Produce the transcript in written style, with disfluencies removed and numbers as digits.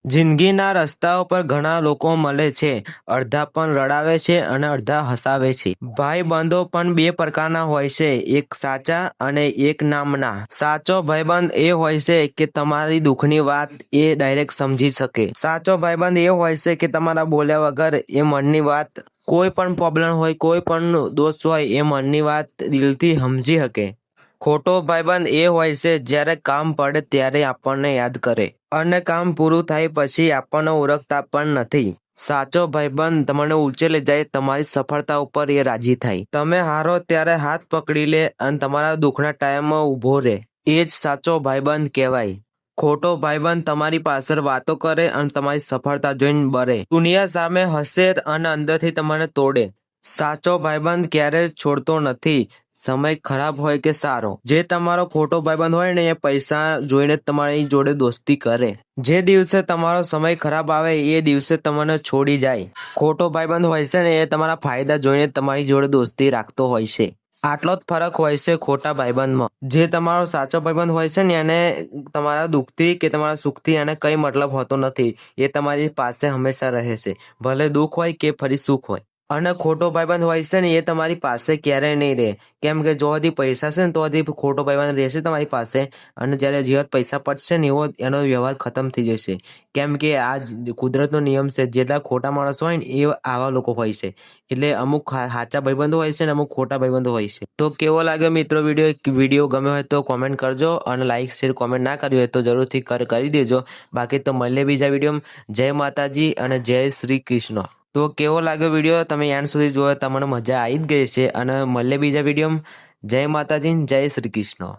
જિંદગીના રસ્તાઓ પર ઘણા લોકો મળે છે. અડધા પણ રડાવે છે અને અડધા હસાવે છે. ભાઈબંધો પણ બે પ્રકારના હોય છે, એક સાચા અને એક નામના. સાચો ભાઈબંધ એ હોય છે કે તમારી દુઃખની વાત એ ડાયરેક્ટ સમજી શકે. સાચો ભાઈબંધ એ હોય છે કે તમારા બોલ્યા વગર એ મનની વાત, કોઈ પણ પ્રોબ્લેમ હોય, કોઈ પણ દોસ્ત હોય, એ મનની વાત દિલથી સમજી શકે. ખોટો ભાઈબંધ એ હોય છે જ્યારે કામ પડે ત્યારે આપણને યાદ કરે અને કામ પૂરું થાય પછી આપણને ઓળખતા પણ નથી. સાચો ભાઈબંધ તમને ઊંચે લઈ જાય, તમારી સફળતા ઉપર એ રાજી થાય. તમે હારો ત્યારે હાથ પકડી લે અને તમારા દુઃખના ટાઈમમાં ઊભો રહે. એ જ સાચો ભાઈબંધ કહેવાય. ખોટો ભાઈબંધ તમારી પાછળ વાતો કરે અને તમારી સફળતા જોઈને બરે. દુનિયા સામે હસે અને અંદરથી તમને તોડે. સાચો ભાઈબંધ ક્યારેય છોડતો નથી, સમય ખરાબ હોય કે સારો. જે તમારો ખોટો ભાઈબંધ હોય ને, એ પૈસા જોઈને તમારી જોડે દોસ્તી કરે. જે દિવસે તમારો સમય ખરાબ આવે એ દિવસે તમને છોડી જાય. ખોટો ભાઈબંધ હોય છે ને, એ તમારા ફાયદા જોઈને તમારી જોડે દોસ્તી રાખતો હોય છે. આટલો જ ફરક હોય છે ખોટા ભાઈબંધમાં. જે તમારો સાચો ભાઈબંધ હોય છે ને, એને તમારા દુઃખથી કે તમારા સુખથી એને કંઈ મતલબ હોતો નથી. એ તમારી પાસે હંમેશા રહે છે, ભલે દુઃખ હોય કે ફરી સુખ હોય. અને ખોટો ભાઈબંધ હોય છે ને, એ તમારી પાસે ક્યારેય નહીં રહે. કેમ કે જો હજી પૈસા છે ને, તો હજી ખોટો ભાઈબંધ રહેશે તમારી પાસે. અને જ્યારે જે પૈસા પતશે ને, એનો વ્યવહાર ખતમ થઈ જશે. કેમ કે આ કુદરતનો નિયમ છે, જેટલા ખોટા માણસો હોય ને, એ આવા લોકો હોય છે. એટલે અમુક સાચા ભાઈબંધો હોય છે ને, અમુક ખોટા ભાઈબંધો હોય છે. તો કેવો લાગ્યો મિત્રો વિડીયો ગમ્યો હોય તો કોમેન્ટ કરજો, અને લાઈક શેર કોમેન્ટ ના કર્યું હોય તો જરૂરથી કરી દેજો. બાકી તો મળીએ બીજા વિડીયોમાં. જય માતાજી અને જય શ્રી કૃષ્ણ. તો કેવો લાગ્યો વિડીયો, તમે એન્ડ સુધી જોયો, તમને મજા આવી જ ગઈ છે. અને મળીએ બીજા વિડીયોમાં. જય માતાજી, જય શ્રી કૃષ્ણ.